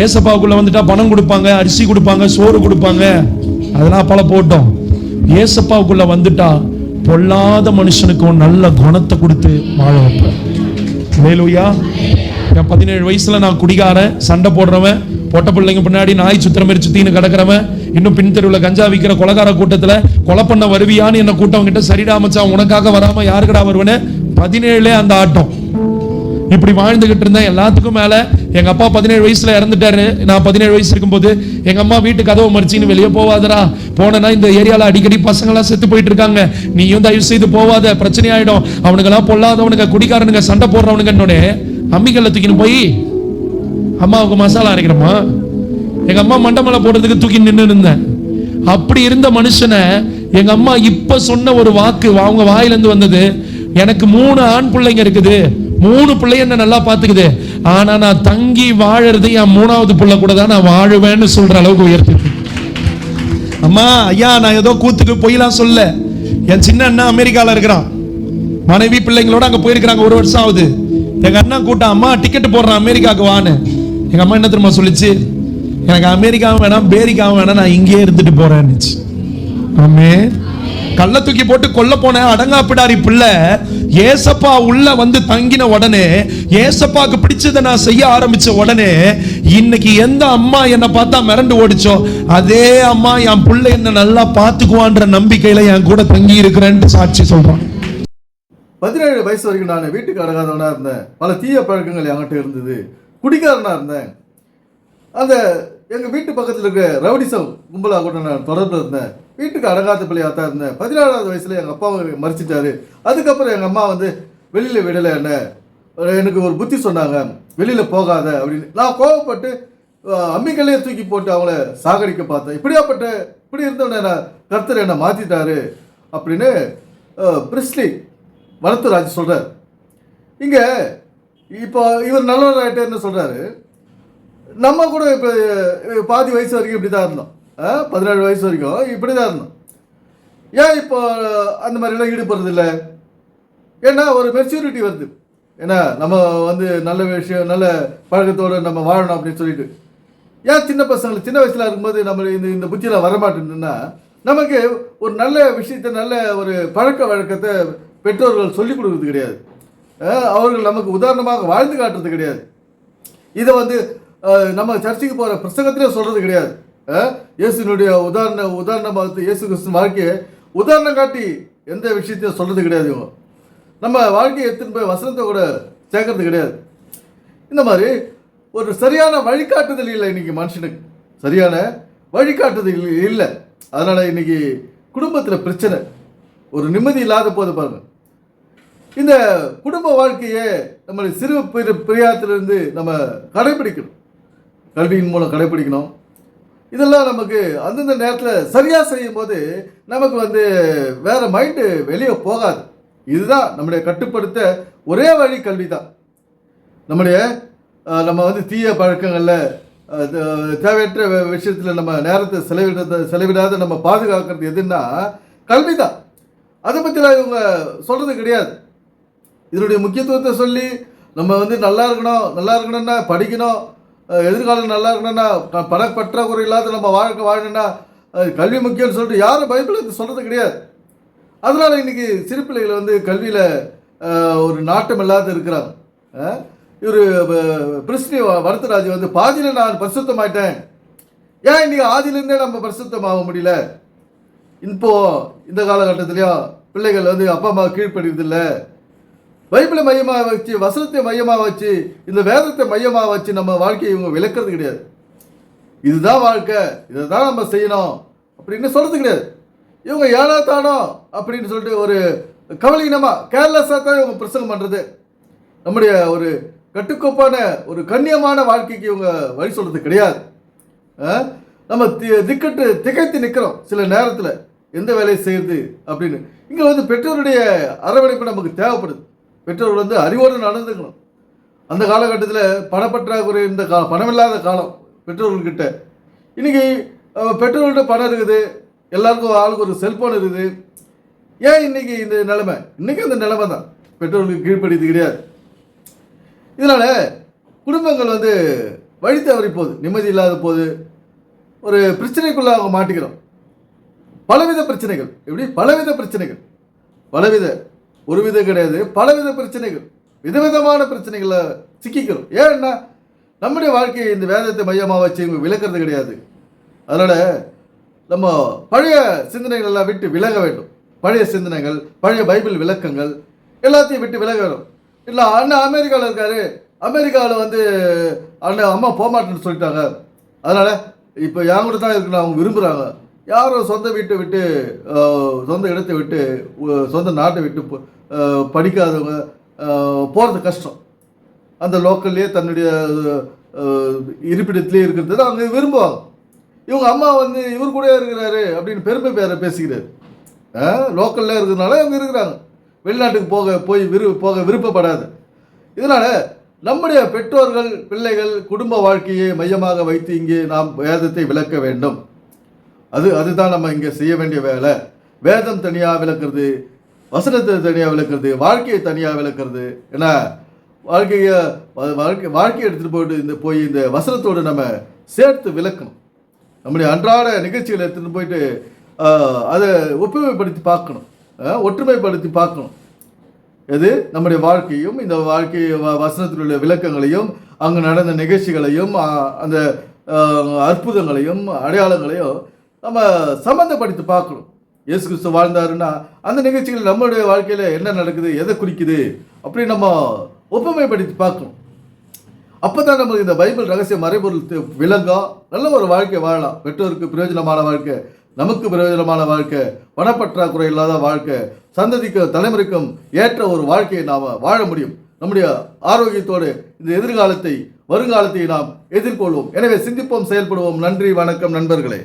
ஏசப்பாவுக்குள்ள வந்துட்டா பணம் கொடுப்பாங்க, அரிசி கொடுப்பாங்க, சோறு கொடுப்பாங்க, அதெல்லாம் பல போட்டோம். ஏசப்பாவுக்குள்ள வந்துட்டா பொல்லாத மனுஷனுக்கும் நல்ல குணத்தை கொடுத்து வாழ வைப்பேன். ஹல்லேலூயா. என் 17 வயசுல நான் குடிகாரன், சண்டை போடுறவன், பொட்ட பிள்ளைங்க பின்னாடி நாய் சுத்திரம் மாதிரி சுத்தின்னு கிடக்கிறவன், இன்னும் பின் தெருவில் கஞ்சா விற்கிற கொலகார கூட்டத்துல கொலை பண்ண வருவியான்னு என்ன கூட்டம் கிட்ட, சரிடா மச்சான் உனக்காக வராம யாருக்கடா வருவேன்னு 17 அந்த ஆட்டம். இப்படி வாழ்ந்துகிட்டு இருந்தேன். எல்லாத்துக்கும் மேல எங்க அப்பா 17 வயசுல இறந்துட்டாரு. நான் 17 வயசு இருக்கும்போது எங்க அம்மா வீட்டு கதவை மறிச்சின்னு வெளியே போவாதரா, போனா இந்த ஏரியால அடிக்கடி பசங்க எல்லாம் செத்து போயிட்டு இருக்காங்க, நீயும் தயவு செய்து போவாத, பிரச்சனை ஆயிடும், அவனுங்கெல்லாம் பொல்லாதவனுங்க, குடிக்காரனுங்க, சண்டை போடுறவனுங்கன்னே அம்மிக்கல்ல தூக்கின்னு போய் அம்மாவுக்கு மசாலா அரைக்கிறோமா, எங்க அம்மா மண்டமலை போடுறதுக்கு தூக்கி நின்று இருந்தேன். அப்படி இருந்த மனுஷனை எங்க அம்மா இப்ப சொன்ன ஒரு வாக்கு அவங்க வாயிலிருந்து வந்தது, எனக்கு 3 ஆண் பிள்ளைங்க இருக்குது, 3 பிள்ளை என்ன நல்லா பாத்துக்குது, ஆனா நான் தங்கி வாழறது என் 3வது பிள்ளை கூட தான் நான் வாழுவேன்னு சொல்ற அளவுக்கு உயர்த்தி. அம்மா ஐயா, நான் ஏதோ கூத்துக்கு போயெல்லாம் சொல்ல. என் சின்ன அண்ணா அமெரிக்கால இருக்கிறான், மனைவி பிள்ளைங்களோட அங்க போயிருக்கிறாங்க, 1 வருஷம் ஆகுது. எங்க அண்ணா கூட்டம், அம்மா டிக்கெட் போடுறான் அமெரிக்காவுக்கு வான்னு. எங்க அம்மா என்ன தெரியுமா சொல்லிச்சு, எனக்கு அமெரிக்காவும் வேணாம் பேரிக்காவும் வேணாம், நான் இங்கே இருந்துட்டு போறேன்னு. ஆமே. கள்ள தூக்கி போட்டு கொல்ல போன அடங்காப்பிடாரி பிள்ளை ஏசப்பா உள்ள வந்து தங்கின உடனே, ஏசப்பாக்கு பிடிச்சதை நான் செய்ய ஆரம்பிச்ச உடனே, இன்னைக்கு எந்த அம்மா என்ன பார்த்தா மிரண்டு ஓடிச்சோ அதே அம்மா என் பிள்ளை என்ன நல்லா பாத்துக்குவான்ற நம்பிக்கையில என் கூட தங்கி இருக்கிறேன்னு சாட்சி சொல்றான். 17 வயசு வரைக்கும் நான் வீட்டுக்கு அடங்காதவனா இருந்தேன். பல தீய பழக்கங்கள் என்கிட்ட இருந்தது. குடிகாரனா இருந்தேன். அந்த எங்க வீட்டு பக்கத்தில் இருக்க ரவுடிசம் கும்பலா கூட நான் தொடர்பு இருந்தேன். வீட்டுக்கு அடங்காத பிள்ளையா தான் இருந்தேன். 17வது வயசுல எங்க அப்பாவை மறிச்சிட்டாரு. அதுக்கப்புறம் எங்க அம்மா வந்து வெளியில விடலை, என்ன எனக்கு ஒரு புத்தி சொன்னாங்க, வெளியில போகாத அப்படின்னு. நான் கோவப்பட்டு அம்மிக்கல்லையே தூக்கி போட்டு அவங்கள சாகடிக்க பார்த்தேன். இப்படி இருந்தவன கர்த்தர் என்னை மாத்திட்டாரு அப்படின்னு பிரிஸ்லி வனத்துராஜ் சொல்றாரு. இங்க இப்போ இவர் நல்லவர் ஆயிட்டேன்னு சொல்றாரு. நம்ம கூட இப்போ பாதி வயசு வரைக்கும் இப்படி தான் இருந்தோம். 17 வயசு வரைக்கும் இப்படி தான் இருந்தோம். ஏன் இப்போ அந்த மாதிரிலாம் ஈடுபடுறது இல்லை? ஏன்னா ஒரு மெச்சூரிட்டி வருது. ஏன்னா நம்ம வந்து நல்ல விஷயம், நல்ல பழக்கத்தோடு நம்ம வாழணும் அப்படின்னு சொல்லிட்டு. ஏன் சின்ன பசங்களுக்கு சின்ன வயசில் இருக்கும்போது நம்ம இந்த புத்தியெல்லாம் வரமாட்டேன்னா, நமக்கு ஒரு நல்ல விஷயத்தை, நல்ல ஒரு பழக்க வழக்கத்தை பெற்றோர்கள் சொல்லிக் கொடுக்கறது கிடையாது. அவர்கள் நமக்கு உதாரணமாக வாழ்ந்து காட்டுறது கிடையாது. இதை வந்து நம்ம சர்ச்சைக்கு போகிற புஸ்தகத்திலே சொல்கிறது கிடையாது. இயேசுனுடைய உதாரணமாக இயேசு கிறிஸ்து வாழ்க்கையை உதாரணம் காட்டி எந்த விஷயத்தையும் சொல்கிறது கிடையாது. இவங்க நம்ம வாழ்க்கையை எடுத்துன்னு போய் வசனத்தை கூட சேர்க்கறது கிடையாது. இந்த மாதிரி ஒரு சரியான வழிகாட்டுதல் இல்லை. இன்றைக்கி மனுஷனுக்கு சரியான வழிகாட்டுதல் இல்லை. அதனால் இன்றைக்கி குடும்பத்தில் பிரச்சனை, ஒரு நிம்மதி இல்லாத போது பாருங்கள். இந்த குடும்ப வாழ்க்கையை நம்ம சிறு பிரியாத்திலிருந்து நம்ம கடைபிடிக்கணும், கல்வியின் மூலம் கடைபிடிக்கணும். இதெல்லாம் நமக்கு அந்தந்த நேரத்தில் சரியாக செய்யும் போது நமக்கு வந்து வேறு மைண்டு வெளியே போகாது. இதுதான் நம்முடைய கட்டுப்படுத்த ஒரே வழி, கல்வி தான். நம்ம வந்து தீய பழக்கங்களில் தேவையற்ற விஷயத்தில் நம்ம நேரத்தை செலவிடாத நம்ம பாதுகாக்கிறது எதுன்னா கல்வி தான். அதை பற்றிலாம் இவங்க சொல்கிறது கிடையாது. இதனுடைய முக்கியத்துவத்தை சொல்லி நம்ம வந்து நல்லா இருக்கணும்னா படிக்கணும், எதிர்காலம் நல்லா இருக்கணும்னா பணப்பற்றாக்குறை இல்லாத நம்ம வாழணும்னா கல்வி முக்கியம்னு சொல்லிட்டு யாரும் பைபிள் சொல்கிறது கிடையாது. அதனால் இன்றைக்கி சிறு பிள்ளைகள் வந்து கல்வியில் ஒரு நாட்டம் இல்லாத இருக்கிறாங்க. இவர் பிரிஸ்லி வரதராஜ் வந்து பாதியில் நான் பரிசுத்தமாயிட்டேன். ஏன் இன்றைக்கி ஆதியிலேருந்தே நம்ம பரிசுத்தமாக முடியல? இந்த காலகட்டத்திலையும் பிள்ளைகள் வந்து அப்பா அம்மா கீழ்ப்படுறதில்லை. பைபிளை மையமாக வச்சு, வசனத்தை மையமாக வச்சு, இந்த வேதத்தை மையமாக வச்சு நம்ம வாழ்க்கையை இவங்க விளக்கிறது கிடையாது. இதுதான் வாழ்க்கை, இதை தான் நம்ம செய்யணும் அப்படின்னு சொல்கிறது கிடையாது. இவங்க ஏனோ தானோ அப்படின்னு சொல்லிட்டு ஒரு கவலையினமாக கேர்லெஸ்ஸாக தான் இவங்க பிரசங்கம் பண்ணுறது. நம்முடைய ஒரு கட்டுக்கோப்பான ஒரு கண்ணியமான வாழ்க்கைக்கு இவங்க வழி சொல்கிறது கிடையாது. நம்ம திகைத்து நிற்கிறோம் சில நேரத்தில், எந்த வேலையை செய்யுது அப்படின்னு. இங்கே வந்து பெற்றோருடைய அரவணைப்பு நமக்கு தேவைப்படுது. பெற்றோர்கள் வந்து அறிவோடு நடந்துக்கணும். அந்த காலகட்டத்தில் பணப்பற்றாக்குறை, இந்த பணமில்லாத காலம் பெற்றோர்கள்கிட்ட. இன்றைக்கி பெற்றோர்கள்ட்ட பணம் இருக்குது, எல்லாருக்கும் ஆளுக்கு ஒரு செல்ஃபோன் இருக்குது. ஏன் இன்றைக்கி இந்த நிலைமை? இன்றைக்கி அந்த நிலைமை தான், பெற்றோர்களுக்கு கீழ்ப்படிது கிடையாது. இதனால் குடும்பங்கள் வந்து வழி தவறி போகுது, நிம்மதி இல்லாத போது, ஒரு பிரச்சனைக்குள்ள அவங்க மாட்டிக்கிறோம். பலவித பிரச்சனைகள், எப்படி பலவித பிரச்சனைகள், பலவித ஒரு விதம் கிடையாது, பலவித பிரச்சனைகள், விதவிதமான பிரச்சனைகளை சிக்கிக்கிறோம். ஏன்னா நம்முடைய வாழ்க்கையை இந்த வேதத்தை மையமாக வச்சு இவங்க விளக்குறது கிடையாது. அதனால் நம்ம பழைய சிந்தனைகள் எல்லாம் விட்டு விலக வேண்டும். பழைய சிந்தனைகள், பழைய பைபிள் விளக்கங்கள் எல்லாத்தையும் விட்டு விலக வேண்டும். இல்லை அண்ணன் அமெரிக்காவில் இருக்காரு, அமெரிக்காவில் வந்து அண்ணன் அம்மா போகமாட்டேன்னு சொல்லிட்டாங்க, அதனால் இப்போ என் கூட தான் இருக்குன்னு அவங்க விரும்புகிறாங்க. யாரும் சொந்த வீட்டை விட்டு, சொந்த இடத்தை விட்டு, சொந்த நாட்டை விட்டு படிக்காதவங்க போகிறது கஷ்டம். அந்த லோக்கல்லையே தன்னுடைய இருப்பிடத்திலே இருக்கிறது தான் அவங்க விரும்புவாங்க. இவங்க அம்மா வந்து இவர் கூட இருக்கிறாரு அப்படின்னு பெருமை பேரை பேசிக்கிறாரு. லோக்கலில் இருக்கிறதுனால இவங்க இருக்கிறாங்க, வெளிநாட்டுக்கு போக விருப்பப்படாது. இதனால் நம்முடைய பெற்றோர்கள், பிள்ளைகள், குடும்ப வாழ்க்கையை மையமாக வைத்து இங்கே நாம் வேதத்தை விளக்க வேண்டும். அதுதான் நம்ம இங்கே செய்ய வேண்டிய வேலை. வேதம் தனியாக விளக்குறது, வசனத்தை தனியாக விளக்குறது, வாழ்க்கையை தனியாக விளக்குறது. ஏன்னா வாழ்க்கையை எடுத்துகிட்டு போய் இந்த வசனத்தோடு நம்ம சேர்த்து விளக்கணும். நம்முடைய அன்றாட நிகழ்ச்சிகளை எடுத்துகிட்டு போயிட்டு அதை ஒப்புமைப்படுத்தி பார்க்கணும், ஒற்றுமைப்படுத்தி பார்க்கணும். எது நம்முடைய வாழ்க்கையும் இந்த வாழ்க்கை வசனத்தில் உள்ள விளக்கங்களையும், அங்கே நடந்த நிகழ்ச்சிகளையும், அந்த அற்புதங்களையும் அடையாளங்களையும் நம்ம சம்மந்தப்படுத்தி பார்க்கணும். இயேசு கிறிஸ்து வாழ்ந்தாருன்னா அந்த நிகழ்ச்சிகள் நம்மளுடைய வாழ்க்கையில் என்ன நடக்குது, எதை குறிக்குது அப்படி நம்ம ஒப்புமைப்படுத்தி பார்க்கணும். அப்போ தான் நமக்கு இந்த பைபிள் ரகசிய மறைபொருள் விளங்கா நல்ல ஒரு வாழ்க்கை வாழலாம். பெற்றோருக்கு பிரயோஜனமான வாழ்க்கை, நமக்கு பிரயோஜனமான வாழ்க்கை, பணப்பற்றாக்குறை இல்லாத வாழ்க்கை, சந்ததிக்கு தலைமுறைக்கும் ஏற்ற ஒரு வாழ்க்கையை நாம் வாழ முடியும். நம்முடைய ஆரோக்கியத்தோடு இந்த எதிர்காலத்தை, வருங்காலத்தை நாம் எதிர்கொள்வோம். எனவே சிந்திப்போம், செயல்படுவோம். நன்றி, வணக்கம் நண்பர்களே.